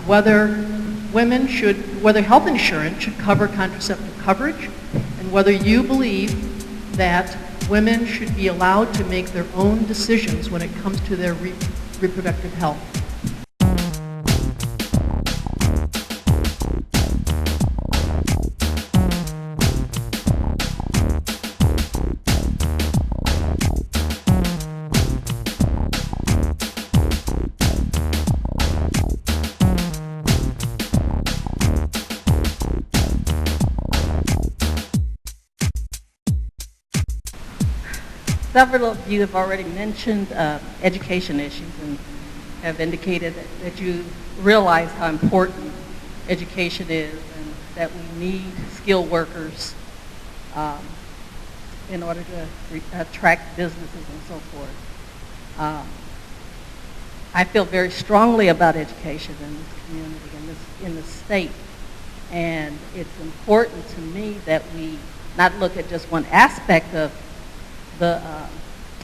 whether whether health insurance should cover contraceptive coverage, and whether you believe that women should be allowed to make their own decisions when it comes to their reproductive health. Several of you have already mentioned education issues and have indicated that you realize how important education is and that we need skilled workers in order to attract businesses and so forth. I feel very strongly about education in this community, in this state, and it's important to me that we not look at just one aspect of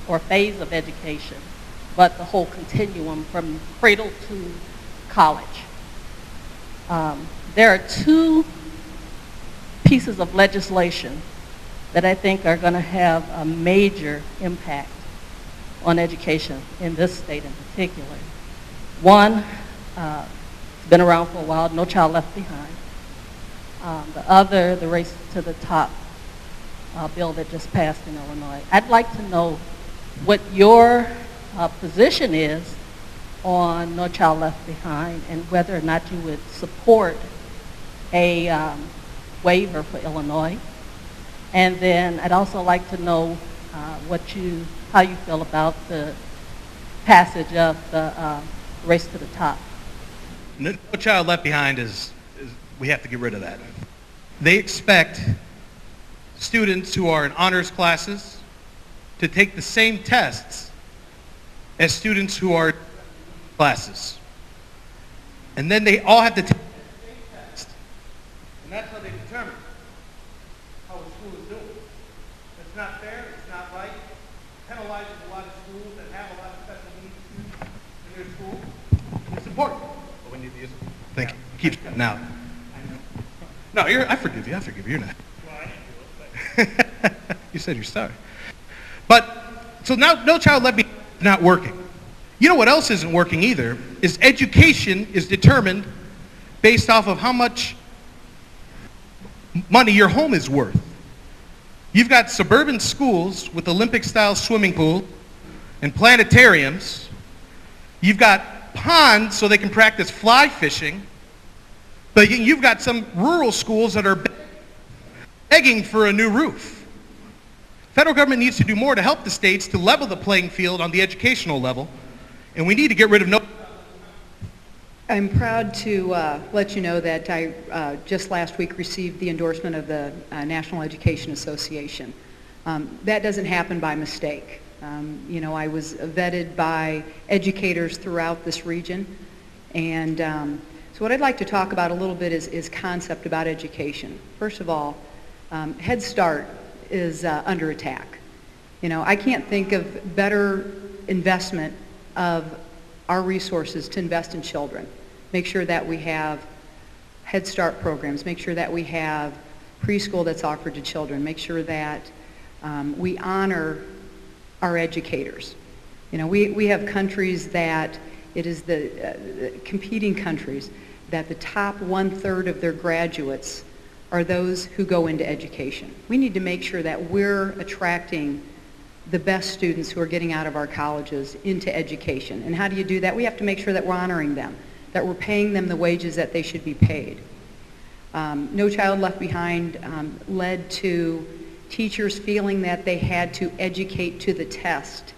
or phase of education, but the whole continuum from cradle to college. There are two pieces of legislation that I think are going to have a major impact on education in this state in particular. One, it's been around for a while, No Child Left Behind. The other, the Race to the Top bill that just passed in Illinois. I'd like to know what your position is on No Child Left Behind and whether or not you would support a waiver for Illinois. And then I'd also like to know how you feel about the passage of the Race to the Top. No Child Left Behind is we have to get rid of that. They expect students who are in honors classes to take the same tests as students who are in classes. And then they all have to take the same test. And that's how they determine how a school is doing. It's not fair, it's not right. It penalizes a lot of schools that have a lot of special needs students in their school. It's important. But we need to use it. Thank you. Keep it now. No, I forgive you. You're not. You said you're sorry. But, so now No Child Left Behind is not working. You know what else isn't working either, is education is determined based off of how much money your home is worth. You've got suburban schools with Olympic-style swimming pool and planetariums. You've got ponds so they can practice fly fishing. But you've got some rural schools that are begging for a new roof. Federal government needs to do more to help the states to level the playing field on the educational level, and we need to get rid of no. I'm proud to let you know that I just last week received the endorsement of the National Education Association. That doesn't happen by mistake. I was vetted by educators throughout this region, and so what I'd like to talk about a little bit is concept about education. First of all, Head Start is under attack. I can't think of better investment of our resources to invest in children. Make sure that we have Head Start programs, make sure that we have preschool that's offered to children, make sure that we honor our educators. We have countries that it is the competing countries that the top 1/3 of their graduates are those who go into education. We need to make sure that we're attracting the best students who are getting out of our colleges into education. And how do you do that? We have to make sure that we're honoring them, that we're paying them the wages that they should be paid. No Child Left Behind led to teachers feeling that they had to educate to the test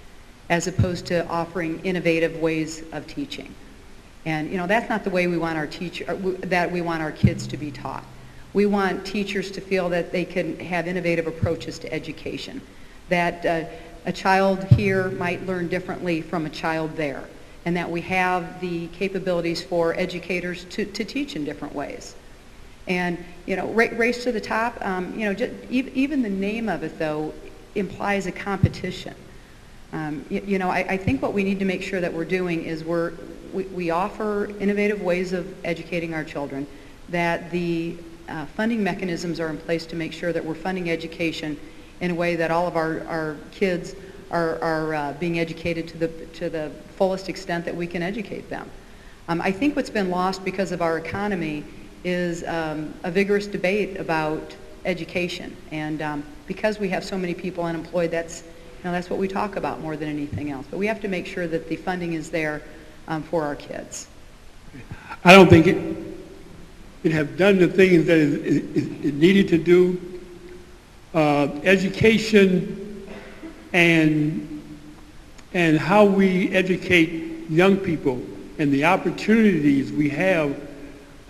as opposed to offering innovative ways of teaching. And that's not the way we want our kids to be taught. We want teachers to feel that they can have innovative approaches to education, that a child here might learn differently from a child there, and that we have the capabilities for educators to teach in different ways. And Race to the Top, even the name of it though implies a competition. I think what we need to make sure that we're doing is we're we offer innovative ways of educating our children, that the funding mechanisms are in place to make sure that we're funding education in a way that all of our kids are being educated to the fullest extent that we can educate them. I think what's been lost because of our economy is a vigorous debate about education, and because we have so many people unemployed, that's what we talk about more than anything else. But we have to make sure that the funding is there for our kids. I don't think it have done the things that it needed to do. Education and how we educate young people and the opportunities we have.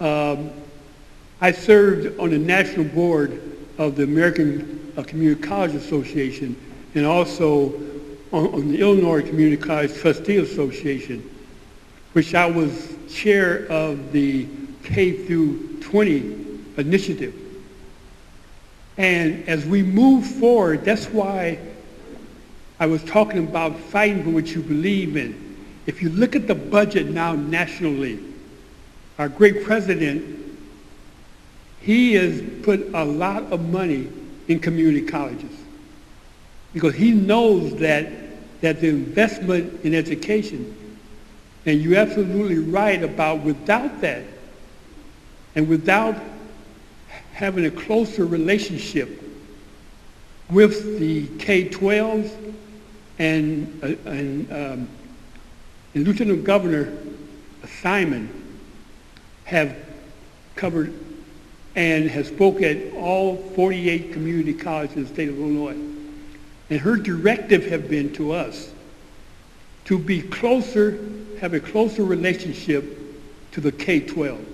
I served on the national board of the American Community College Association and also on the Illinois Community College Trustee Association, which I was chair of the K through 20 initiative. And as we move forward, that's why I was talking about fighting for what you believe in. If you look at the budget now nationally, our great president, he has put a lot of money in community colleges because he knows that the investment in education, and you're absolutely right about without that, and without having a closer relationship with the K-12s and Lieutenant Governor Simon have covered and has spoke at all 48 community colleges in the state of Illinois. And her directive have been to us to be closer, have a closer relationship to the K-12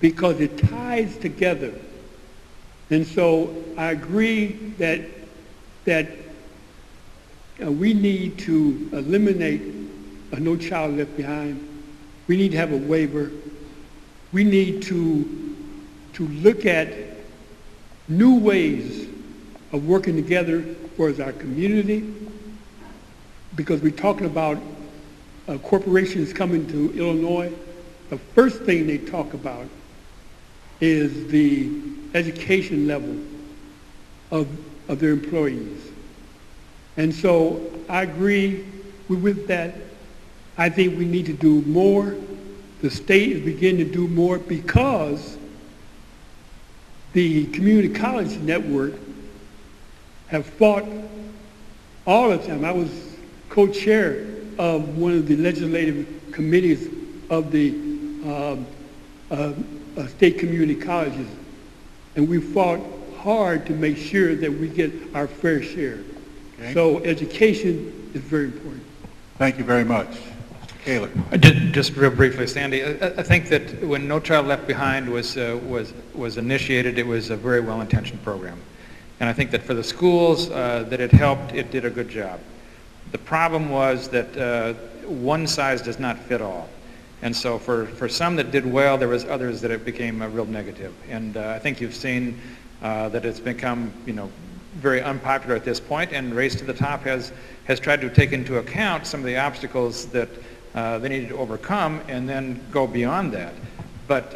because it ties together. And so I agree that we need to eliminate a No Child Left Behind. We need to have a waiver. We need to look at new ways of working together towards our community, because we're talking about corporations coming to Illinois. The first thing they talk about is the education level of their employees. And so I agree with that. I think we need to do more. The state is beginning to do more because the community college network have fought all the time. I was co-chair of one of the legislative committees of the state community colleges, and we fought hard to make sure that we get our fair share. Okay. So education is very important. Thank you very much. Mr. Kaler. Just real briefly, Sandy, I think that when No Child Left Behind was initiated, it was a very well-intentioned program. And I think that for the schools that it helped, it did a good job. The problem was that one size does not fit all. And so for some that did well, there was others that it became a real negative. And I think you've seen that it's become, very unpopular at this point, and Race to the Top has tried to take into account some of the obstacles that they needed to overcome and then go beyond that. But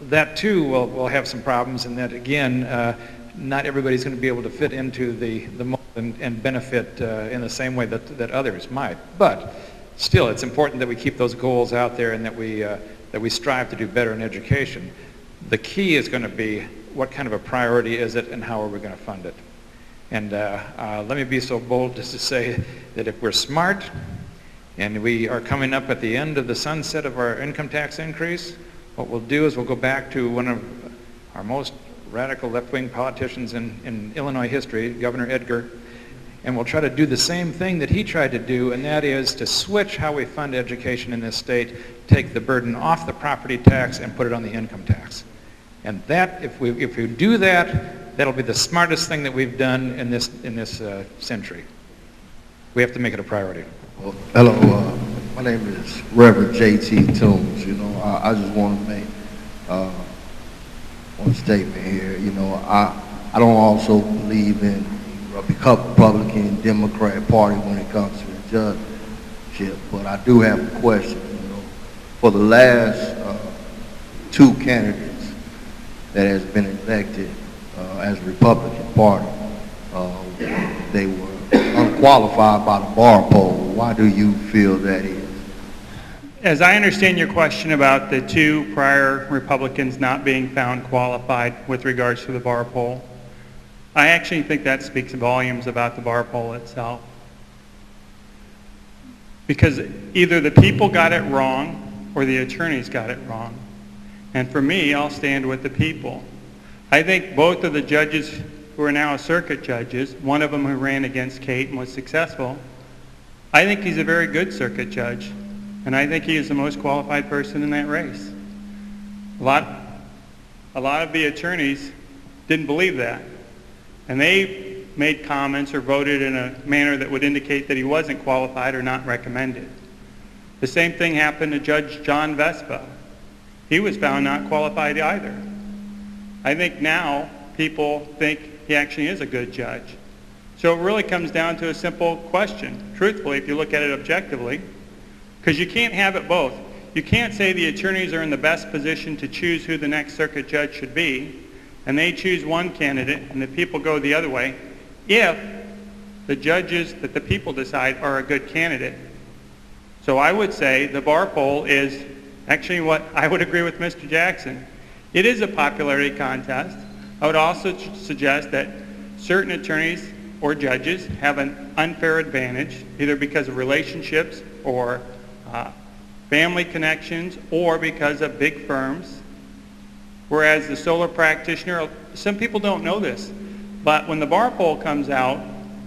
that too will have some problems, and that again, not everybody's going to be able to fit into the mold and benefit in the same way that others might. But still, it's important that we keep those goals out there and that we strive to do better in education. The key is going to be what kind of a priority is it and how are we going to fund it. And let me be so bold as to say that if we're smart and we are coming up at the end of the sunset of our income tax increase, what we'll do is we'll go back to one of our most radical left-wing politicians in Illinois history, Governor Edgar, and we'll try to do the same thing that he tried to do, and that is to switch how we fund education in this state, take the burden off the property tax and put it on the income tax. And that, if we do that, that'll be the smartest thing that we've done in this century. We have to make it a priority. Well, hello, my name is Reverend J.T. Toombs. I just want to make one statement here. I don't also believe in the Republican Democrat Party when it comes to the judgeship, but I do have a question. for the last two candidates that has been elected as Republican Party, they were unqualified by the bar poll. Why do you feel that is? As I understand your question about the two prior Republicans not being found qualified with regards to the bar poll, I actually think that speaks volumes about the bar poll itself. Because either the people got it wrong or the attorneys got it wrong. And for me, I'll stand with the people. I think both of the judges who are now circuit judges, one of them who ran against Kate and was successful, I think he's a very good circuit judge. And I think he is the most qualified person in that race. A lot of the attorneys didn't believe that. And they made comments or voted in a manner that would indicate that he wasn't qualified or not recommended. The same thing happened to Judge John Vespa. He was found not qualified either. I think now people think he actually is a good judge. So it really comes down to a simple question, truthfully, if you look at it objectively, because you can't have it both. You can't say the attorneys are in the best position to choose who the next circuit judge should be, and they choose one candidate and the people go the other way, if the judges that the people decide are a good candidate. So I would say the bar poll is actually what I would agree with Mr. Jackson. It is a popularity contest. I would also suggest that certain attorneys or judges have an unfair advantage, either because of relationships or family connections or because of big firms. Whereas the solo practitioner, some people don't know this, but when the bar poll comes out,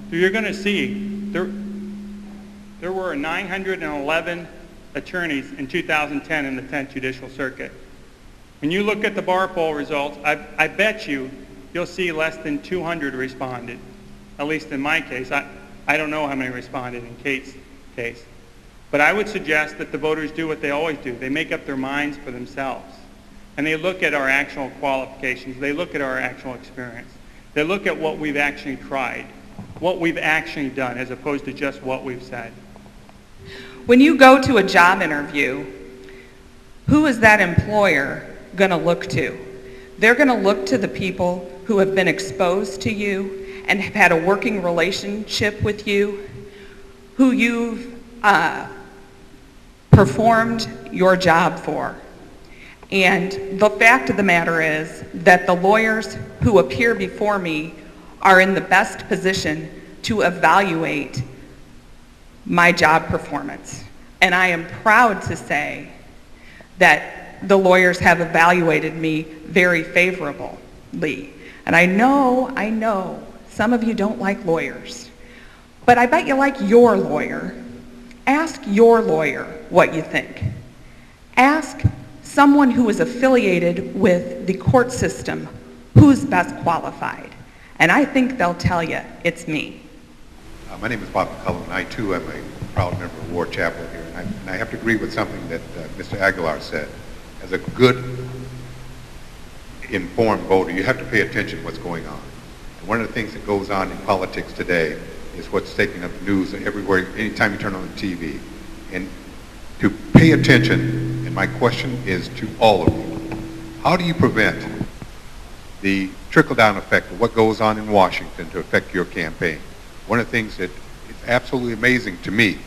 you're going to see there were 911 attorneys in 2010 in the 10th Judicial Circuit. When you look at the bar poll results, I bet you'll see less than 200 responded, at least in my case. I don't know how many responded in Kate's case. But I would suggest that the voters do what they always do. They make up their minds for themselves. And they look at our actual qualifications. They look at our actual experience. They look at what we've actually tried, what we've actually done, as opposed to just what we've said. When you go to a job interview, who is that employer going to look to? They're going to look to the people who have been exposed to you and have had a working relationship with you, who you've performed your job for. And the fact of the matter is that the lawyers who appear before me are in the best position to evaluate my job performance. And I am proud to say that the lawyers have evaluated me very favorably. And I know some of you don't like lawyers, but I bet you like your lawyer. Ask your lawyer what you think. Ask someone who is affiliated with the court system who's best qualified. And I think they'll tell you it's me. My name is Bob McCullum, and I too am a proud member of Ward Chapel here. And I have to agree with something that Mr. Aguilar said. As a good informed voter, you have to pay attention to what's going on. And one of the things that goes on in politics today is what's taking up the news everywhere, anytime you turn on the TV. And to pay attention, and my question is to all of you, how do you prevent the trickle-down effect of what goes on in Washington to affect your campaign? One of the things that is absolutely amazing to me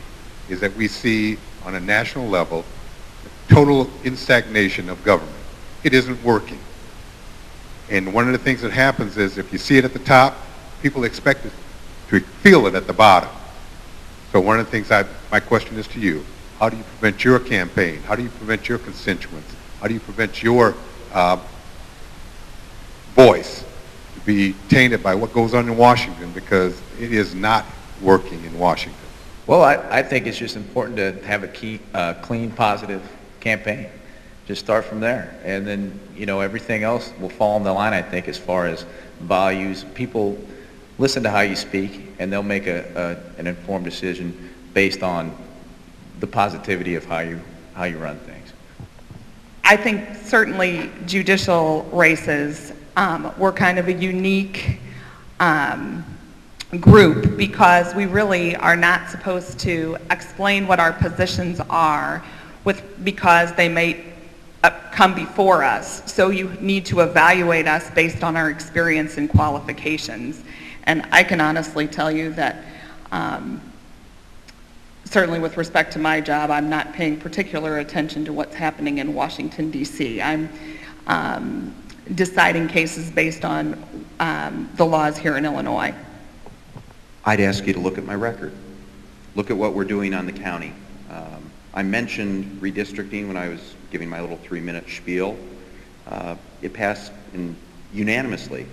is that we see on a national level total stagnation of government. It isn't working. And one of the things that happens is if you see it at the top, people expect it to feel it at the bottom. So one of the things my question is to you, how do you prevent your campaign? How do you prevent your constituents? How do you prevent your voice to be tainted by what goes on in Washington, because it is not working in Washington? Well, I think it's just important to have a clean, positive campaign. Just start from there. And then, everything else will fall in the line, I think, as far as values. People listen to how you speak, and they'll make an informed decision based on the positivity of how you run things. I think certainly judicial races were kind of a unique group, because we really are not supposed to explain what our positions are. because they may come before us. So you need to evaluate us based on our experience and qualifications. And I can honestly tell you that certainly with respect to my job, I'm not paying particular attention to what's happening in Washington, D.C. I'm deciding cases based on the laws here in Illinois. I'd ask you to look at my record. Look at what we're doing on the county. I mentioned redistricting when I was giving my little 3-minute spiel. It passed unanimously.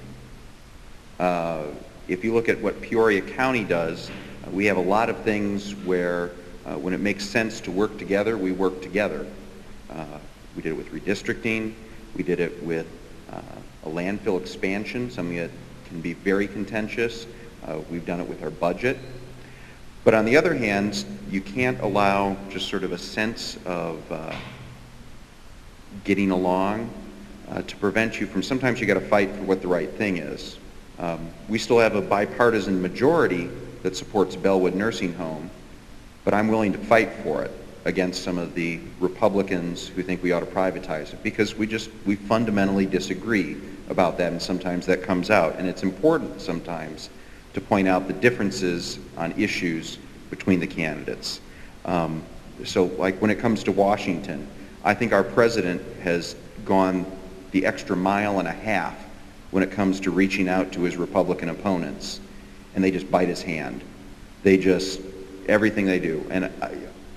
If you look at what Peoria County does, we have a lot of things where when it makes sense to work together, we work together. We did it with redistricting. We did it with a landfill expansion, something that can be very contentious. We've done it with our budget. But on the other hand, you can't allow just sort of a sense of getting along to prevent you from, sometimes you got to fight for what the right thing is. We still have a bipartisan majority that supports Bellwood Nursing Home, but I'm willing to fight for it against some of the Republicans who think we ought to privatize it, because we fundamentally disagree about that, and sometimes that comes out. And it's important sometimes to point out the differences on issues between the candidates. So like when it comes to Washington, I think our president has gone the extra mile and a half when it comes to reaching out to his Republican opponents, and they just bite his hand. They just, everything they do. And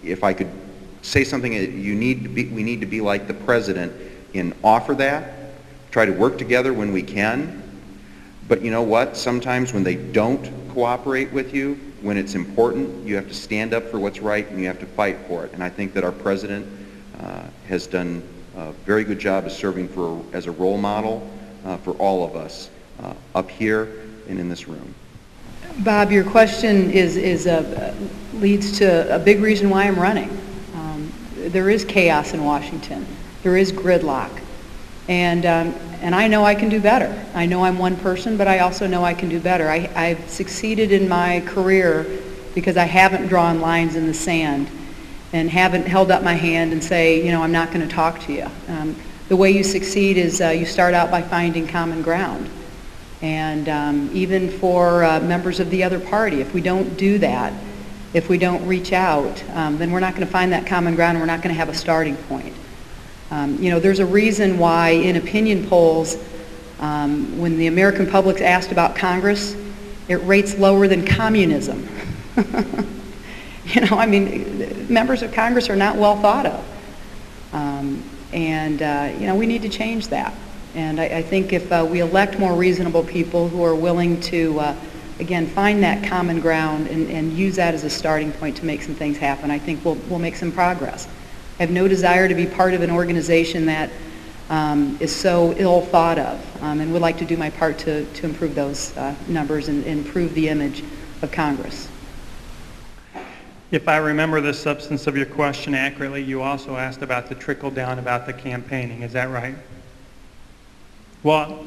if I could say something, we need to be like the president and offer that, try to work together when we can. But you know what? Sometimes when they don't cooperate with you, when it's important, you have to stand up for what's right and you have to fight for it. And I think that our president has done a very good job of serving as a role model for all of us up here and in this room. Bob, your question leads to a big reason why I'm running. There is chaos in Washington. There is gridlock. And I know I can do better. I know I'm one person, but I also know I can do better. I've succeeded in my career because I haven't drawn lines in the sand and haven't held up my hand and say, you know, I'm not going to talk to you. The way you succeed is you start out by finding common ground. And even for members of the other party, if we don't do that, if we don't reach out, then we're not going to find that common ground and we're not going to have a starting point. You know, there's a reason why in opinion polls, when the American public's asked about Congress, it rates lower than communism. You know, I mean, members of Congress are not well thought of. You know, we need to change that. And I think if we elect more reasonable people who are willing to, again, find that common ground and use that as a starting point to make some things happen, I think we'll make some progress. I have no desire to be part of an organization that is so ill thought of, and would like to do my part to improve those numbers and improve the image of Congress. If I remember the substance of your question accurately, you also asked about the trickle down about the campaigning. Is that right? Well,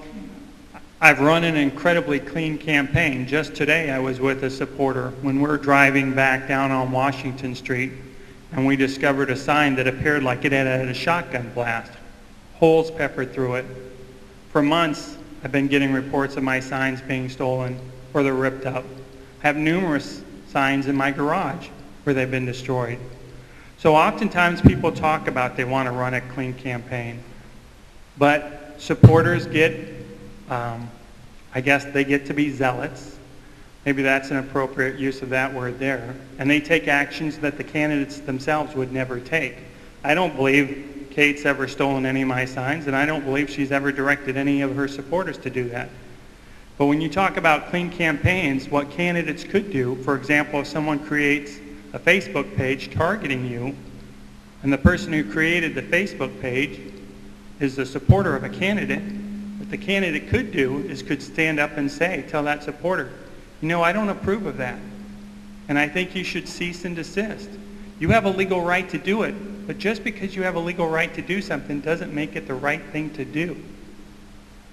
I've run an incredibly clean campaign. Just today I was with a supporter when we're driving back down on Washington Street, and we discovered a sign that appeared like it had had a shotgun blast, holes peppered through it. For months, I've been getting reports of my signs being stolen or they're ripped up. I have numerous signs in my garage where they've been destroyed. So oftentimes people talk about they want to run a clean campaign, but supporters get, I guess they get to be zealots. Maybe that's an appropriate use of that word there. And they take actions that the candidates themselves would never take. I don't believe Kate's ever stolen any of my signs, and I don't believe she's ever directed any of her supporters to do that. But when you talk about clean campaigns, what candidates could do, for example, if someone creates a Facebook page targeting you, and the person who created the Facebook page is a supporter of a candidate, what the candidate could do is could stand up and say, tell that supporter, you know, I don't approve of that, and I think you should cease and desist. You have a legal right to do it, but just because you have a legal right to do something doesn't make it the right thing to do.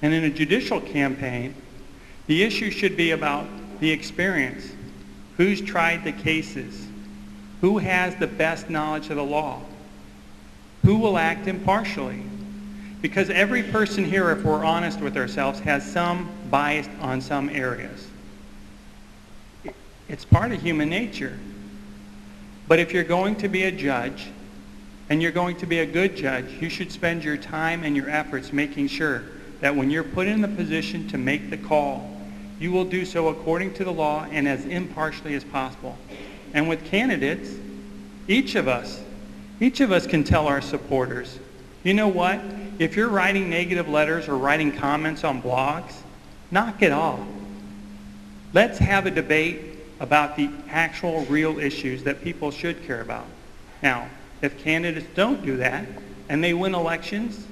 And in a judicial campaign, the issue should be about the experience. Who's tried the cases? Who has the best knowledge of the law? who will act impartially. Because every person here, if we're honest with ourselves, has some bias on some areas. It's part of human nature. But if you're going to be a judge, and you're going to be a good judge, you should spend your time and your efforts making sure that when you're put in the position to make the call, you will do so according to the law and as impartially as possible. And with candidates, each of us can tell our supporters, you know what? If you're writing negative letters or writing comments on blogs, knock it off. Let's have a debate about the actual real issues that people should care about. Now, if candidates don't do that and they win elections,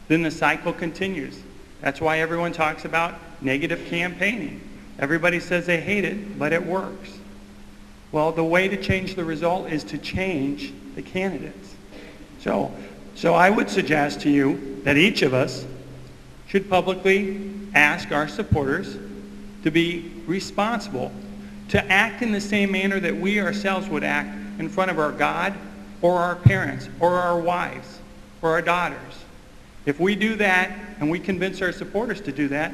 then the cycle continues. That's why everyone talks about negative campaigning. Everybody says they hate it, but it works. Well, the way to change the result is to change the candidates. So I would suggest to you that each of us should publicly ask our supporters to be responsible, to act in the same manner that we ourselves would act in front of our God or our parents or our wives or our daughters. If we do that and we convince our supporters to do that,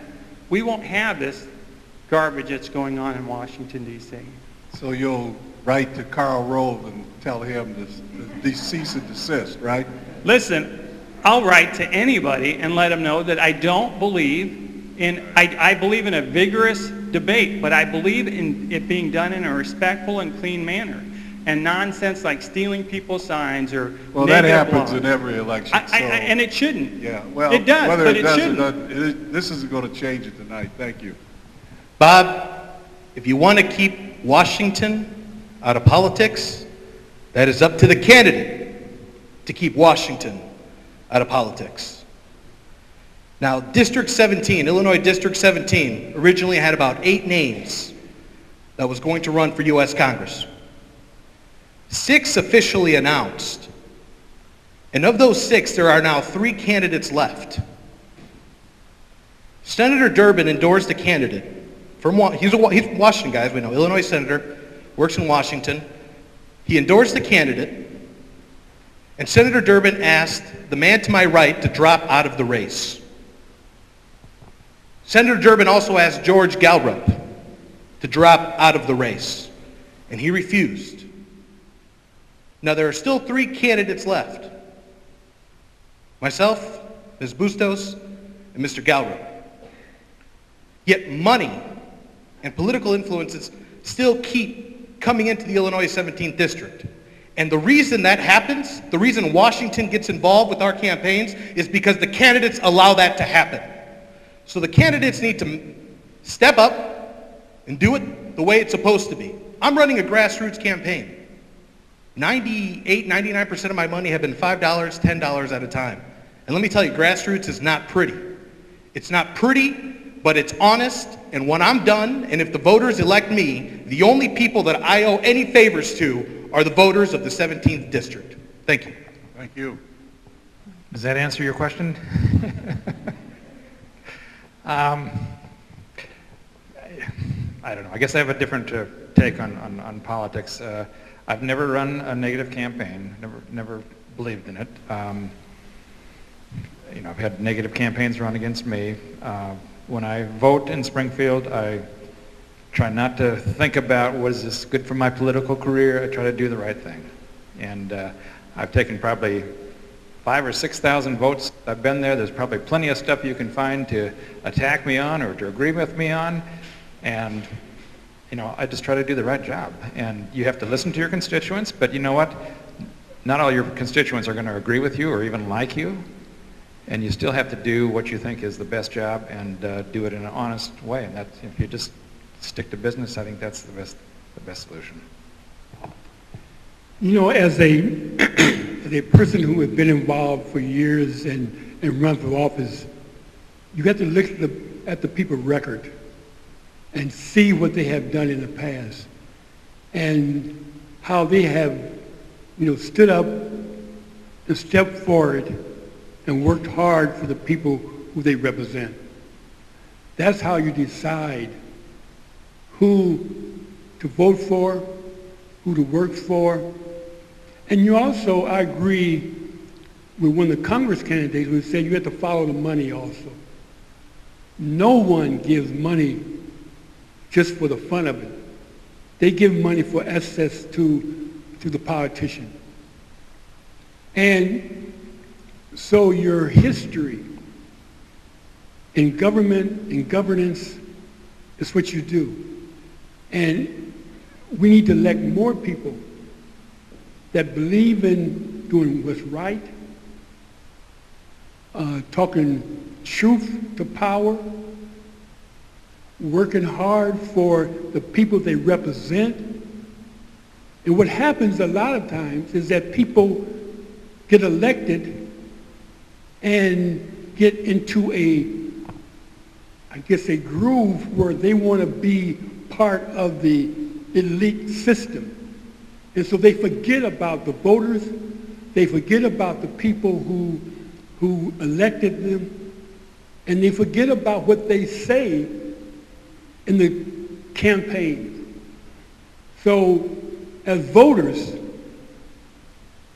we won't have this garbage that's going on in Washington, D.C. So you'll write to Karl Rove and tell him to cease and desist, right? Listen, I'll write to anybody and let them know that I don't believe in, I believe in a vigorous debate, but I believe in it being done in a respectful and clean manner. And nonsense like stealing people's signs or well, that happens in every election. And it shouldn't. Yeah, well, it does, whether but it it does shouldn't. or not, this isn't going to change it tonight. Thank you. Bob, if you want to keep Washington out of politics, that is up to the candidate to keep Washington out of politics. Now, District 17, Illinois District 17, originally had about 8 names that was going to run for U.S. Congress. 6 officially announced. And of those 6, there are now 3 candidates left. Senator Durbin endorsed a candidate. He's a Washington guy, as we know, Illinois senator, works in Washington. He endorsed the candidate, and Senator Durbin asked the man to my right to drop out of the race. Senator Durbin also asked George Gallup to drop out of the race, and he refused. Now, there are still 3 candidates left. Myself, Ms. Bustos, and Mr. Gallup. Yet money and political influences still keep coming into the Illinois 17th District. And the reason that happens, the reason Washington gets involved with our campaigns, is because the candidates allow that to happen. So the candidates need to step up and do it the way it's supposed to be. I'm running a grassroots campaign. 98, 99% of my money have been $5, $10 at a time. And let me tell you, grassroots is not pretty. It's not pretty, but it's honest, and when I'm done, and if the voters elect me, the only people that I owe any favors to are the voters of the 17th District. Thank you. Thank you. Does that answer your question? I don't know. I guess I have a different take on politics. I've never run a negative campaign, never believed in it. I've had negative campaigns run against me. When I vote in Springfield, I try not to think about, was this good for my political career? I try to do the right thing. And I've taken probably 5,000 or 6,000 votes. I've been there. There's probably plenty of stuff you can find to attack me on or to agree with me on. And, I just try to do the right job. And you have to listen to your constituents, but you know what? Not all your constituents are going to agree with you or even like you. And you still have to do what you think is the best job and do it in an honest way. And that's, if you just stick to business, I think that's the best solution. As a person who has been involved for years and run for office, you got to look at the people's record and see what they have done in the past and how they have, stood up and stepped forward and worked hard for the people who they represent. That's how you decide who to vote for, who to work for. And you also, I agree with one of the Congress candidates who said you have to follow the money also. No one gives money just for the fun of it. They give money for access to the politician. And so your history in government and governance is what you do. And we need to elect more people that believe in doing what's right, talking truth to power, working hard for the people they represent. And what happens a lot of times is that people get elected and get into a groove where they want to be part of the elite system. And so they forget about the voters, they forget about the people who elected them, and they forget about what they say in the campaign. So as voters,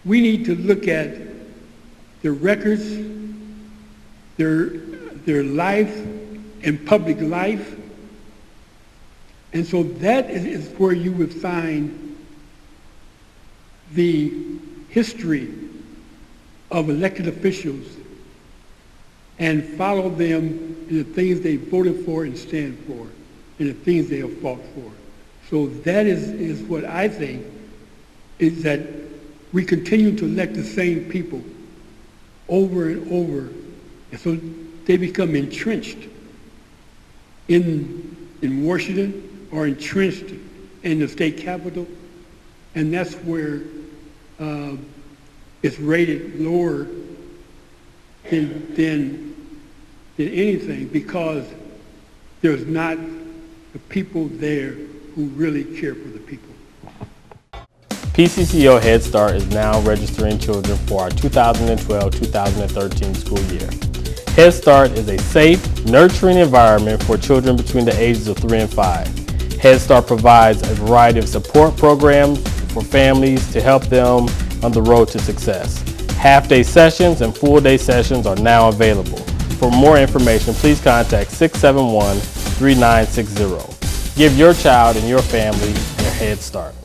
we need to look at their records, their life and public life. And so that is where you would find the history of elected officials and follow them in the things they voted for and stand for, and the things they have fought for. So that is what I think is that we continue to elect the same people over and over, and so they become entrenched in Washington or entrenched in the state capitol, and that's where it's rated lower than anything, because there's not the people there who really care for the people. PCCEO Head Start is now registering children for our 2012-2013 school year. Head Start is a safe, nurturing environment for children between the ages of 3 and 5. Head Start provides a variety of support programs for families to help them on the road to success. Half-day sessions and full-day sessions are now available. For more information, please contact 671-3960. Give your child and your family a head start.